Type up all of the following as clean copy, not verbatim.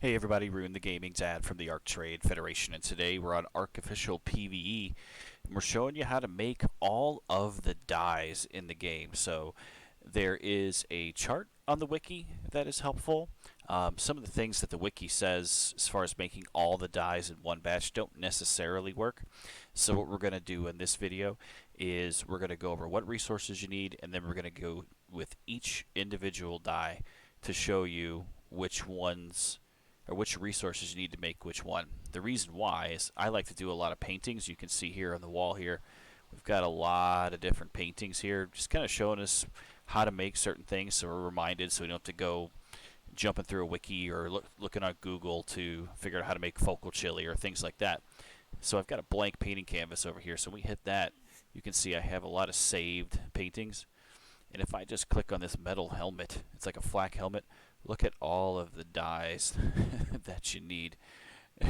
Hey everybody, Ruin the Gaming's ad from the ARK Trade Federation, and today we're on ARK Official PvE, and we're showing you how to make all of the dyes in the game. So there is a chart on the wiki that is helpful. Some of the things that the wiki says as far as making all the dyes in one batch don't necessarily work. So what we're going to do in this video is we're going to go over what resources you need, and then we're going to go with each individual dye to show you which ones or which resources you need to make which one. The reason why is I like to do a lot of paintings. You can see here on the wall here, we've got a lot of different paintings here, just kind of showing us how to make certain things so we're reminded, so we don't have to go jumping through a wiki or looking on Google to figure out how to make focal chili or things like that. So I've got a blank painting canvas over here, so when we hit that, you can see I have a lot of saved paintings. And if I just click on this metal helmet, it's like a flak helmet, look at all of the dyes that you need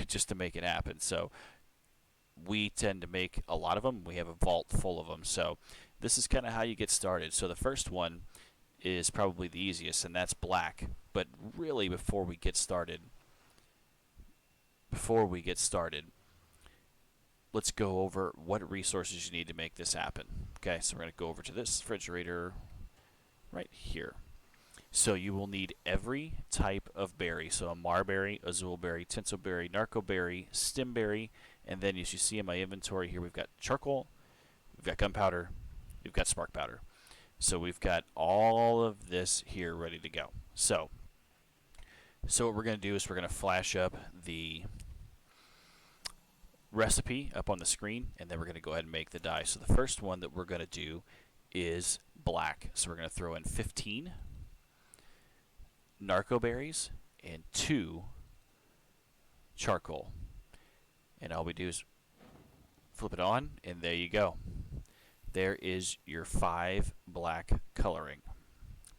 just to make it happen. So we tend to make a lot of them. We have a vault full of them. So this is kind of how you get started. So the first one is probably the easiest, and that's black. But really, before we get started, let's go over what resources you need to make this happen. Okay, so we're going to go over to this refrigerator right here. So you will need every type of berry. So a marberry, azulberry, tinselberry, narcoberry, stimberry, and then as you see in my inventory here, we've got charcoal, we've got gunpowder, we've got spark powder. So we've got all of this here ready to go. So what we're going to do is we're going to flash up the recipe up on the screen, and then we're going to go ahead and make the dye. So the first one that we're going to do is black. So we're going to throw in 15 narco berries and 2 charcoal. And all we do is flip it on, and there you go. There is your 5 black coloring.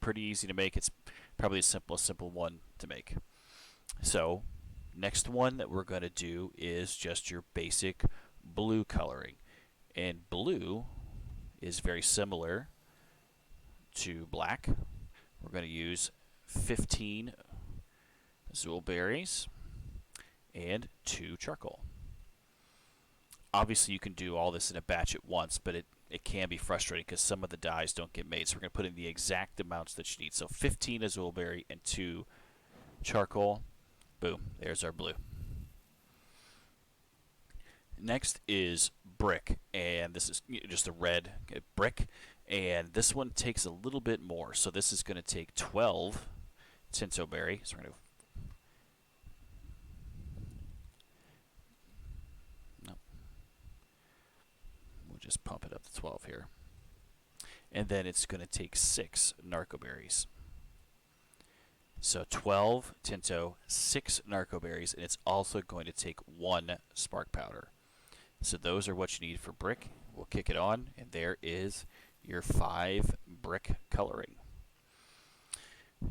Pretty easy to make. It's probably the simple one to make. So next one that we're going to do is just your basic blue coloring. And blue is very similar to black. We're going to use 15 azulberries and 2 charcoal. Obviously you can do all this in a batch at once, but it can be frustrating because some of the dyes don't get made. So we're going to put in the exact amounts that you need. So 15 azulberry and 2 charcoal. Boom, there's our blue. Next is brick, and this is just a red brick, and this one takes a little bit more. So this is going to take 12 tinselberry. So we're going to we'll just pump it up to 12 here. And then it's going to take 6 narcoberries. So 12 tinto, 6 narcoberries, and it's also going to take 1 spark powder. So those are what you need for brick. We'll kick it on, and there is your 5 brick coloring.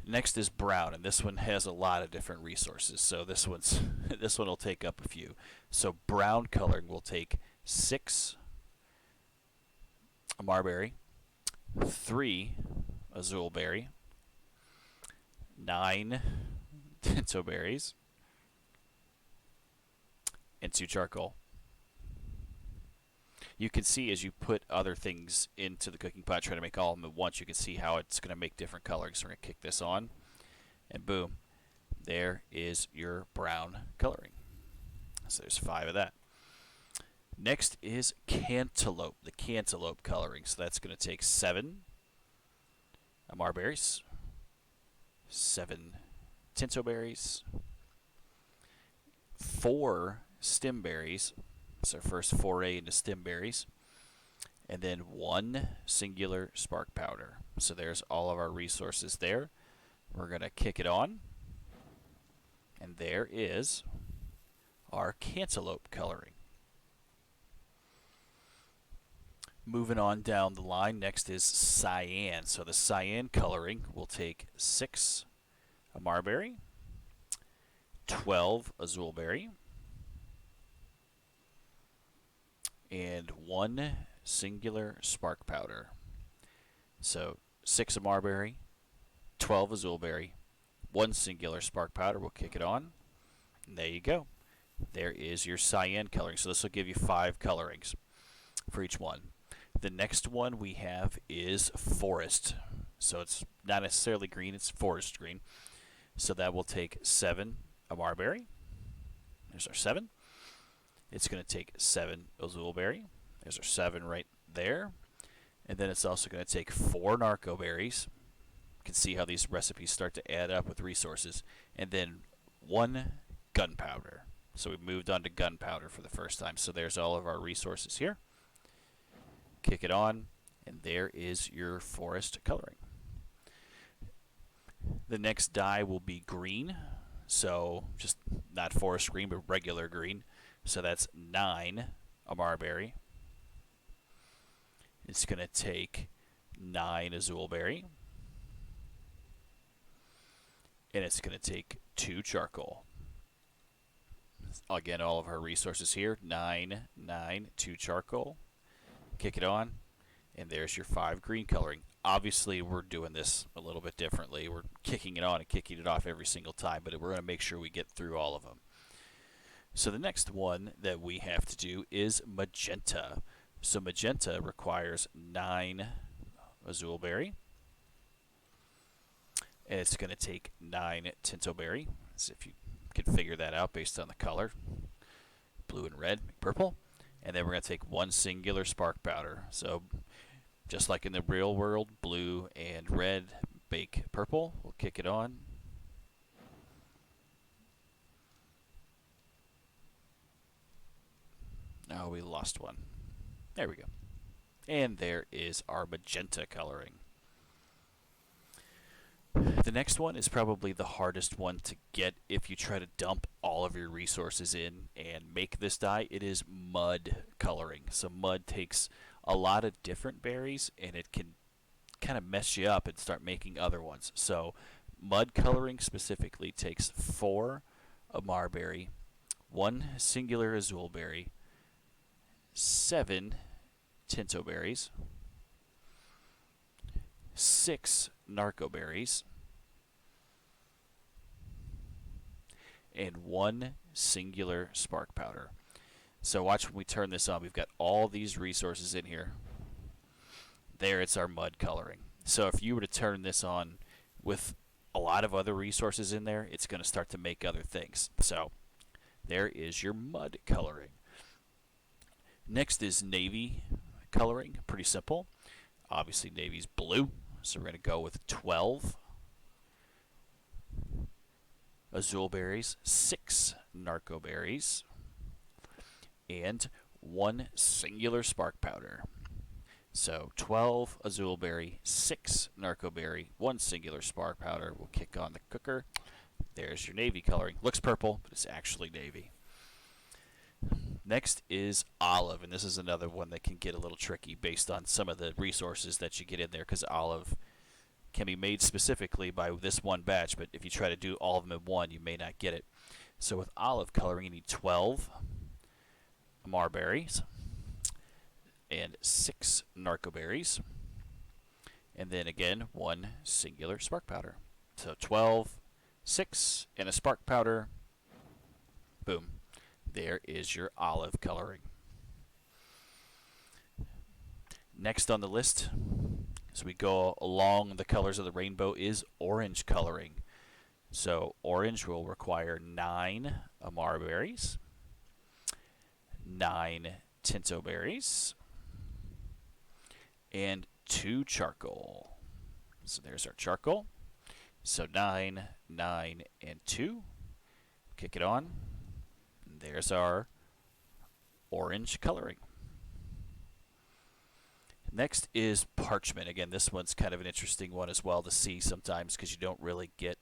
Next is brown, and this one has a lot of different resources. So this one will take up a few. So brown coloring will take 6 marberry, 3 azulberry, 9 tinto berries, and 2 charcoal. You can see as you put other things into the cooking pot, try to make all of them at once, you can see how it's going to make different colors. So we're going to kick this on, and boom, there is your brown coloring. So there's 5 of that. Next is cantaloupe, the cantaloupe coloring. So that's going to take 7 marberries, 7 tinto berries, 4 stem berries. It's our first foray into stem berries, and then 1 singular spark powder. So there's all of our resources there. We're going to kick it on, and there is our cantaloupe coloring. Moving on down the line, next is cyan. So the cyan coloring will take 6 marberry, 12 azulberry, and 1 singular spark powder. So 6 marberry, 12 azulberry, 1 singular spark powder. We'll kick it on. And there you go. There is your cyan coloring. So this will give you 5 colorings for each one. The next one we have is forest. So it's not necessarily green, it's forest green. So that will take 7 amarberry. There's our 7. It's going to take 7 azulberry. There's our 7 right there. And then it's also going to take 4 narco berries. You can see how these recipes start to add up with resources. And then 1 gunpowder. So we moved on to gunpowder for the first time. So there's all of our resources here. Kick it on, and there is your forest coloring. The next dye will be green. So just not forest green, but regular green. So that's 9 amarberry. It's going to take 9 azulberry. And it's going to take 2 charcoal. Again, all of our resources here. 9, 9, 2 charcoal. Kick it on. And there's your 5 green coloring. Obviously, we're doing this a little bit differently. We're kicking it on and kicking it off every single time, but we're going to make sure we get through all of them. So the next one that we have to do is magenta. So magenta requires 9 azulberry. And it's going to take 9 tintoberry. As if you can figure that out based on the color. Blue and red, purple. And then we're going to take 1 singular spark powder. So just like in the real world, blue and red bake purple. We'll kick it on. Oh, we lost one. There we go. And there is our magenta coloring. The next one is probably the hardest one to get if you try to dump all of your resources in and make this dye. It is mud coloring. So mud takes a lot of different berries and it can kind of mess you up and start making other ones. So mud coloring specifically takes 4 amarberry, 1 singular azulberry, 7 tintoberries, 6 narco berries, and 1 singular spark powder. So watch when we turn this on. We've got all these resources in here. There, it's our mud coloring. So if you were to turn this on with a lot of other resources in there, it's going to start to make other things. So there is your mud coloring. Next is navy coloring. Pretty simple. Obviously, navy's blue. So we're going to go with 12 azulberries, 6 narco berries, and 1 singular spark powder. So 12 azulberry, 6 narco berry, 1 singular spark powder. We'll kick on the cooker. There's your navy coloring. Looks purple, but it's actually navy. Next is olive, and this is another one that can get a little tricky based on some of the resources that you get in there, because olive can be made specifically by this one batch, but if you try to do all of them in one, you may not get it. So with olive coloring, you need 12 amarberries and 6 narco berries, and then again 1 singular spark powder. So 12, 6, and a spark powder. Boom. There is your olive coloring. Next on the list, as we go along the colors of the rainbow, is orange coloring. So orange will require 9 amarberries, 9 tintoberries, and 2 charcoal. So there's our charcoal. So 9, 9, and 2. Kick it on. And there's our orange coloring. Next is parchment. Again, this one's kind of an interesting one as well to see sometimes because you don't really get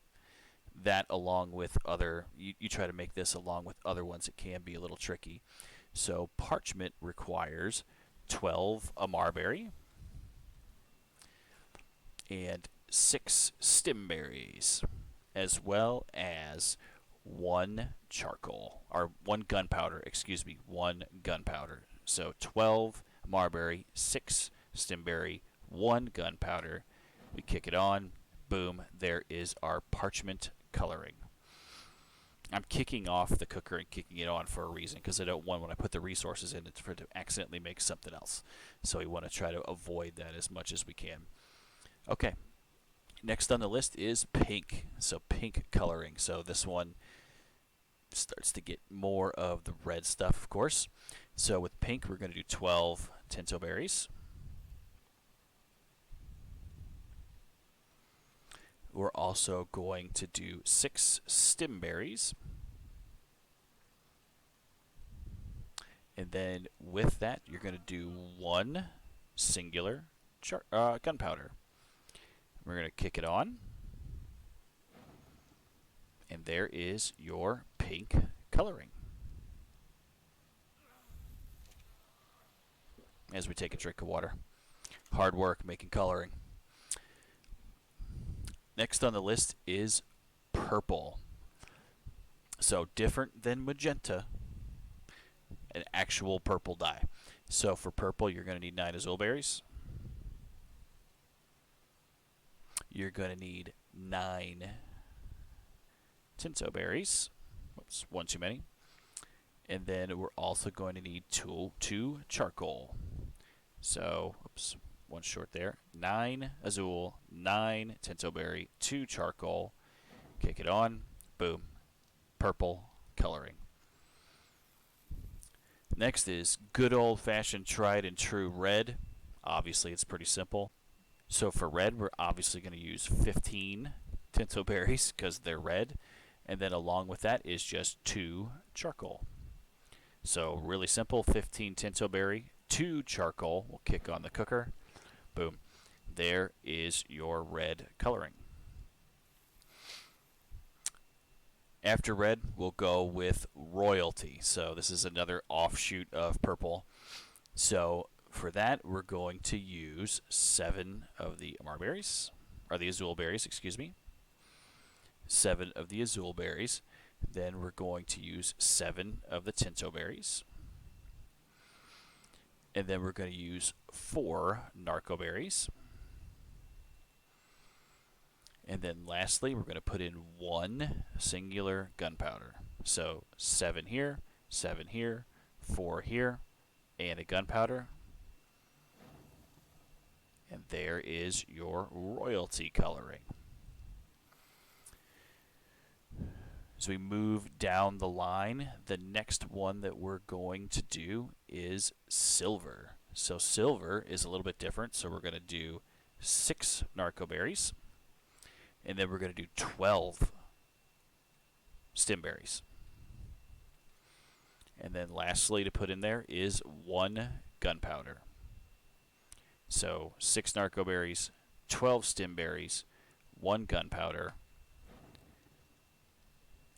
that along with other, you try to make this along with other ones, it can be a little tricky. So parchment requires 12 amarberry and 6 stemberries, as well as 1 charcoal, or 1 gunpowder, excuse me, 1 gunpowder. So 12 amarberry, 6 stemberry, 1 gunpowder. We kick it on. Boom, there is our parchment coloring. I'm kicking off the cooker and kicking it on for a reason, because I don't want, when I put the resources in, it's for it to accidentally make something else. So we want to try to avoid that as much as we can. Okay, next on the list is pink. So pink coloring. So this one starts to get more of the red stuff, of course. So with pink, we're going to do 12 tinto berries. We're also going to do 6 stem berries. And then with that, you're going to do 1 singular gunpowder. We're going to kick it on. And there is your pink coloring. As we take a drink of water. Hard work making coloring. Next on the list is purple. So different than magenta, an actual purple dye. So for purple, you're going to need 9 azul berries. You're going to need 9 tinto berries. Whoops, 1 too many. And then we're also going to need 2 charcoal. So, oops, 1 short there. 9 azul, 9 tinto berry, 2 charcoal. Kick it on. Boom. Purple coloring. Next is good old-fashioned tried and true red. Obviously, it's pretty simple. So for red, we're obviously going to use 15 tinto berries because they're red. And then along with that is just 2 charcoal. So really simple, 15 tinto berry, 2 charcoal. We'll kick on the cooker. Boom. There is your red coloring. After red, we'll go with royalty. So this is another offshoot of purple. So for that, we're going to use 7 of the marberries, or the azul berries, excuse me. 7 of the azul berries. Then we're going to use 7 of the tinto berries. And then we're going to use 4 narco berries. And then lastly, we're going to put in 1 singular gunpowder. So 7 here, 4 here, and a gunpowder. And there is your royalty coloring. As we move down the line, the next one that we're going to do is silver. So silver is a little bit different. So we're going to do 6 narco berries. And then we're going to do 12 stem berries. And then lastly to put in there is 1 gunpowder. So 6 narco berries, 12 stem berries, 1 gunpowder.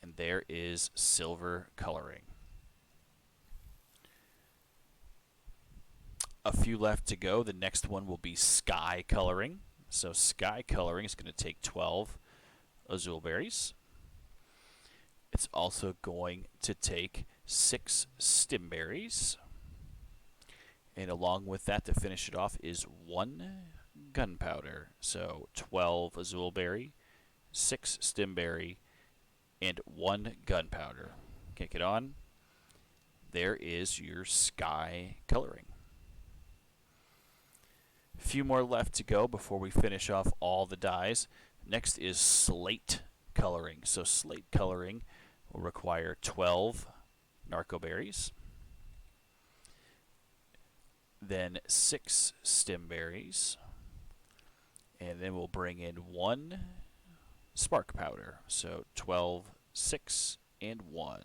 And there is silver coloring. A few left to go. The next one will be sky coloring. So sky coloring is going to take 12 azul berries. It's also going to take 6 stem berries. And along with that, to finish it off, is 1 gunpowder. So 12 azul berry, 6 stem berry, and 1 gunpowder. Kick it on. There is your sky coloring. A few more left to go before we finish off all the dyes. Next is slate coloring. So slate coloring will require 12 narco berries, then 6 stem berries, and then we'll bring in 1 spark powder. So 12, 6, and 1.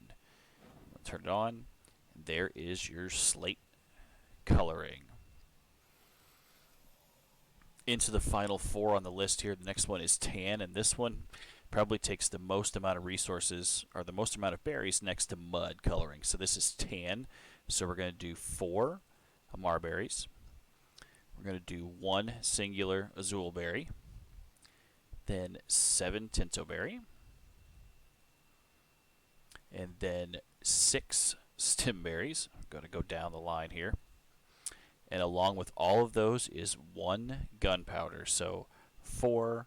We'll turn it on. And there is your slate coloring. Into the final 4 on the list here. The next one is tan, and this one probably takes the most amount of resources, or the most amount of berries, next to mud coloring. So this is tan. So we're going to do 4 marberries. We're going to do 1 singular azul berry, then 7 tinto berry, and then 6 stem berries. I'm going to go down the line here. And along with all of those is 1 gunpowder. So 4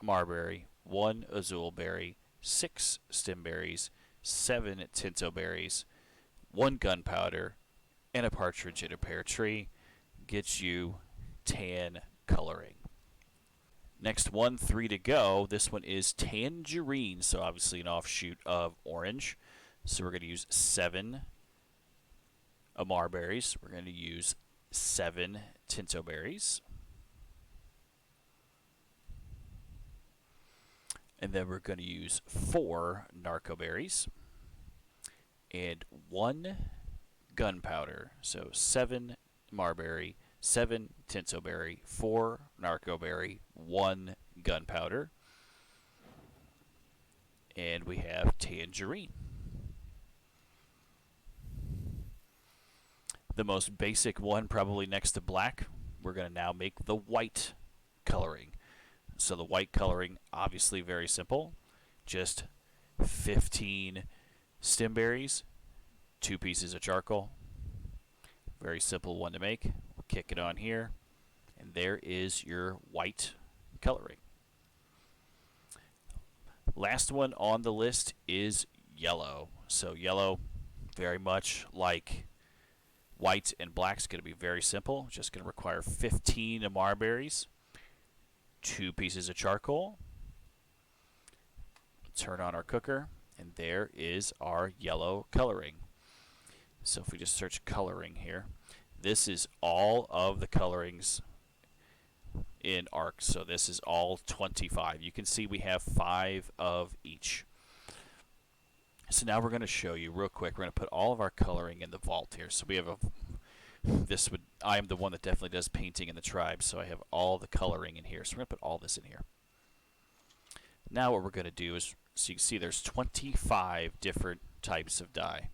marberry, 1 azul berry, 6 stem berries, 7 tinto berries, 1 gunpowder, and a partridge in a pear tree gets you tan coloring. Next one, 3 to go. This one is tangerine, so obviously an offshoot of orange. So we're going to use 7 Amar berries. We're going to use 7 tinto berries. And then we're going to use 4 narco berries and 1 gunpowder. So 7 marberry, 7 tinto berry, 4 narco berry, 1 gunpowder. And we have tangerine. The most basic one, probably next to black, we're going to now make the white coloring. So the white coloring, obviously very simple. Just 15 stem berries, 2 pieces of charcoal. Very simple one to make. We'll kick it on here, and there is your white coloring. Last one on the list is yellow. So yellow, very much like white and black, is going to be very simple. Just going to require 15 Amar berries, 2 pieces of charcoal. Turn on our cooker, and there is our yellow coloring. So if we just search coloring here, this is all of the colorings in ARK. So this is all 25. You can see we have 5 of each. So now we're going to show you real quick. We're going to put all of our coloring in the vault here. So we have I am the one that definitely does painting in the tribe, so I have all the coloring in here. So we're going to put all this in here. Now what we're going to do is, so you can see there's 25 different types of dye.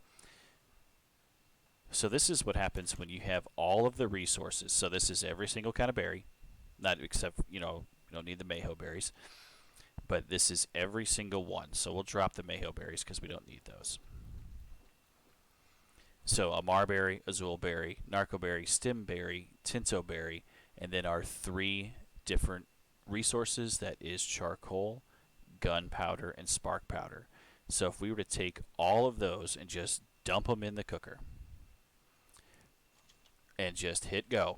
So this is what happens when you have all of the resources. So this is every single kind of berry, not except, you don't need the mayho berries, but this is every single one. So we'll drop the mayho berries because we don't need those. So Amar berry, azul berry, narco berry, stem berry, tinto berry, and then our 3 different resources, that is charcoal, gunpowder, and spark powder. So if we were to take all of those and just dump them in the cooker and just hit go,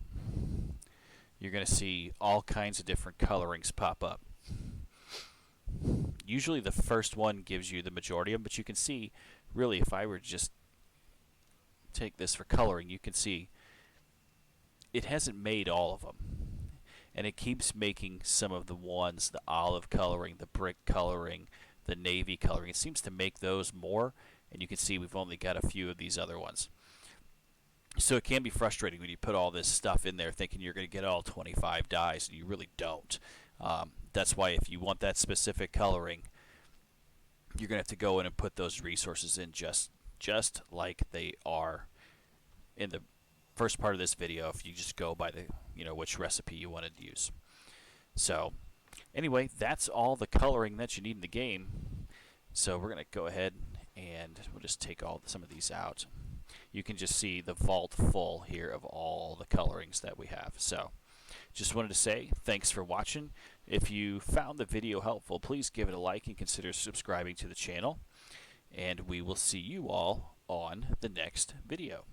you're going to see all kinds of different colorings pop up. Usually the first one gives you the majority of them, but you can see, really, if I were to just take this for coloring, you can see it hasn't made all of them. And it keeps making some of the ones, the olive coloring, the brick coloring, the navy coloring. It seems to make those more, and you can see we've only got a few of these other ones. So it can be frustrating when you put all this stuff in there thinking you're going to get all 25 dyes, and you really don't. That's why if you want that specific coloring, you're going to have to go in and put those resources in just like they are in the first part of this video, if you just go by the which recipe you wanted to use. So anyway, that's all the coloring that you need in the game. So we're going to go ahead and we'll just take some of these out. You can just see the vault full here of all the colorings that we have. So just wanted to say thanks for watching. If you found the video helpful, please give it a like and consider subscribing to the channel. And we will see you all on the next video.